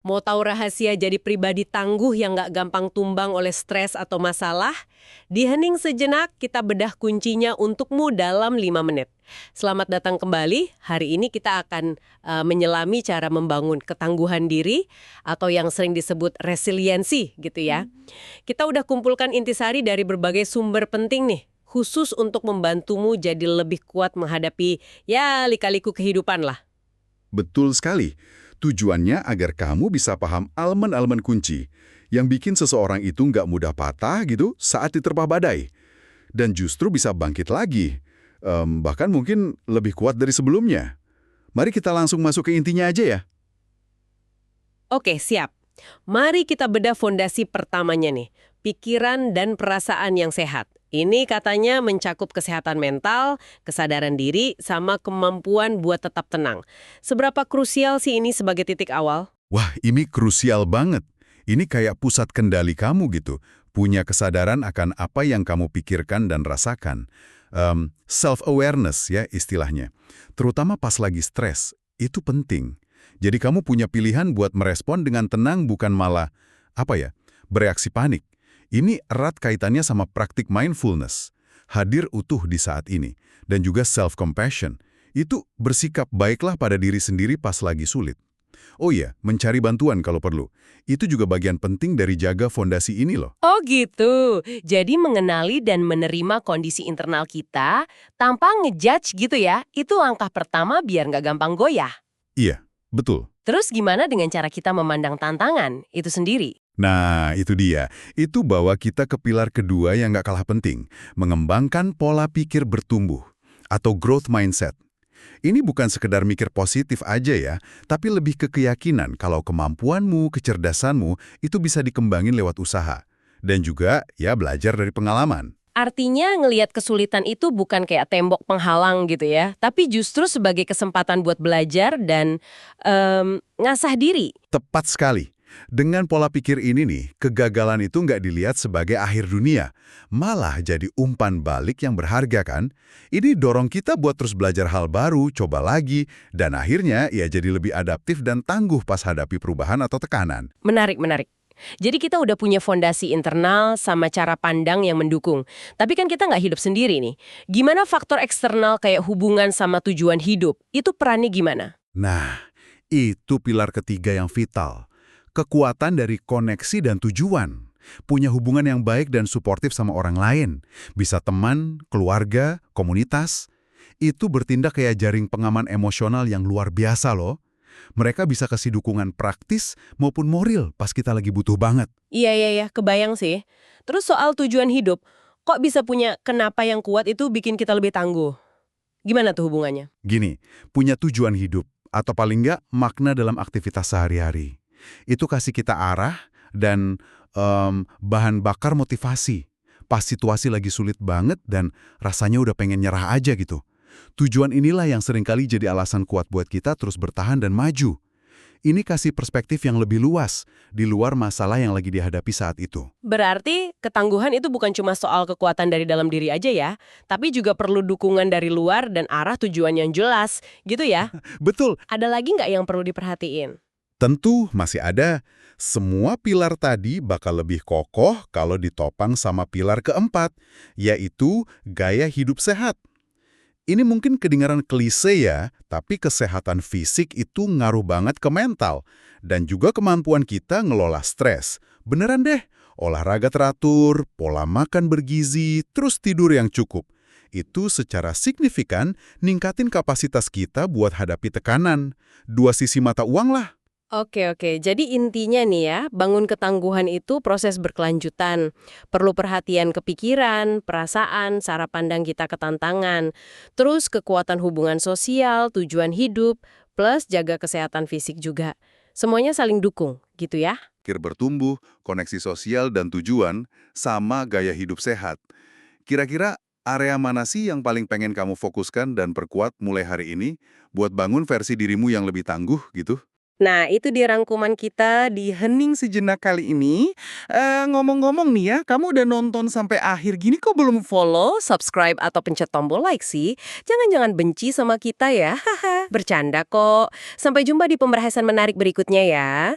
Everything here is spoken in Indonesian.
Mau tahu rahasia jadi pribadi tangguh yang nggak gampang tumbang oleh stres atau masalah? Di hening sejenak, kita bedah kuncinya untukmu dalam 5 menit. Selamat datang kembali. Hari ini kita akan menyelami cara membangun ketangguhan diri atau yang sering disebut resiliensi gitu ya. Kita udah kumpulkan intisari dari berbagai sumber penting nih, khusus untuk membantumu jadi lebih kuat menghadapi ya lika-liku kehidupan lah. Betul sekali. Tujuannya agar kamu bisa paham elemen-elemen kunci yang bikin seseorang itu nggak mudah patah gitu saat diterpa badai. Dan justru bisa bangkit lagi. Bahkan mungkin lebih kuat dari sebelumnya. Mari kita langsung masuk ke intinya aja ya. Oke, siap. Mari kita bedah fondasi pertamanya nih, pikiran dan perasaan yang sehat. Ini katanya mencakup kesehatan mental, kesadaran diri, sama kemampuan buat tetap tenang. Seberapa krusial sih ini sebagai titik awal? Wah, ini krusial banget. Ini kayak pusat kendali kamu gitu. Punya kesadaran akan apa yang kamu pikirkan dan rasakan. Self-awareness ya istilahnya. Terutama pas lagi stres, itu penting. Jadi kamu punya pilihan buat merespon dengan tenang bukan malah, bereaksi panik. Ini erat kaitannya sama praktik mindfulness. Hadir utuh di saat ini. Dan juga self-compassion. Itu bersikap baiklah pada diri sendiri pas lagi sulit. Oh iya, mencari bantuan kalau perlu. Itu juga bagian penting dari jaga fondasi ini loh. Oh gitu, jadi mengenali dan menerima kondisi internal kita tanpa ngejudge gitu ya, itu langkah pertama biar nggak gampang goyah. Iya, betul. Terus gimana dengan cara kita memandang tantangan itu sendiri? Nah, itu dia. Itu bawa kita ke pilar kedua yang nggak kalah penting. Mengembangkan pola pikir bertumbuh. Atau growth mindset. Ini bukan sekedar mikir positif aja ya, tapi lebih ke keyakinan kalau kemampuanmu, kecerdasanmu itu bisa dikembangin lewat usaha. Dan juga ya belajar dari pengalaman. Artinya ngelihat kesulitan itu bukan kayak tembok penghalang gitu ya, tapi justru sebagai kesempatan buat belajar dan ngasah diri. Tepat sekali. Dengan pola pikir ini nih, kegagalan itu nggak dilihat sebagai akhir dunia. Malah jadi umpan balik yang berharga kan? Ini dorong kita buat terus belajar hal baru, coba lagi, dan akhirnya ya jadi lebih adaptif dan tangguh pas hadapi perubahan atau tekanan. Menarik, menarik. Jadi kita udah punya fondasi internal sama cara pandang yang mendukung. Tapi kan kita nggak hidup sendiri nih. Gimana faktor eksternal kayak hubungan sama tujuan hidup? Itu perannya gimana? Nah, itu pilar ketiga yang vital. Kekuatan dari koneksi dan tujuan. Punya hubungan yang baik dan suportif sama orang lain. Bisa teman, keluarga, komunitas. Itu bertindak kayak jaring pengaman emosional yang luar biasa loh. Mereka bisa kasih dukungan praktis maupun moral pas kita lagi butuh banget. Iya, iya, iya, kebayang sih. Terus soal tujuan hidup, kok bisa punya kenapa yang kuat itu bikin kita lebih tangguh? Gimana tuh hubungannya? Gini, punya tujuan hidup, atau paling nggak makna dalam aktivitas sehari-hari. Itu kasih kita arah dan bahan bakar motivasi. Pas situasi lagi sulit banget dan rasanya udah pengen nyerah aja gitu. Tujuan inilah yang seringkali jadi alasan kuat buat kita terus bertahan dan maju. Ini kasih perspektif yang lebih luas, di luar masalah yang lagi dihadapi saat itu. Berarti ketangguhan itu bukan cuma soal kekuatan dari dalam diri aja ya, tapi juga perlu dukungan dari luar dan arah tujuan yang jelas, gitu ya? Betul, Ada lagi nggak yang perlu diperhatiin? tentu masih ada. Semua pilar tadi bakal lebih kokoh kalau ditopang sama pilar keempat, yaitu gaya hidup sehat. Ini mungkin kedengaran klise ya, tapi kesehatan fisik itu ngaruh banget ke mental. Dan juga kemampuan kita ngelola stres. Beneran deh, olahraga teratur, pola makan bergizi, terus tidur yang cukup. Itu secara signifikan ningkatin kapasitas kita buat hadapi tekanan. Dua sisi mata uang lah. Oke, oke. Jadi intinya nih ya, bangun ketangguhan itu proses berkelanjutan. Perlu perhatian ke pikiran, perasaan, cara pandang kita ke tantangan. Terus kekuatan hubungan sosial, tujuan hidup, plus jaga kesehatan fisik juga. Semuanya saling dukung, gitu ya? Pikir bertumbuh, koneksi sosial dan tujuan, sama gaya hidup sehat. Kira-kira area mana sih yang paling pengen kamu fokuskan dan perkuat mulai hari ini buat bangun versi dirimu yang lebih tangguh gitu? Nah, itu dia rangkuman kita di Hening Sejenak kali ini. Ngomong-ngomong nih ya, kamu udah nonton sampai akhir gini kok belum follow, subscribe, atau pencet tombol like sih? Jangan-jangan benci sama kita ya, haha. Bercanda kok. Sampai jumpa di pembahasan menarik berikutnya ya.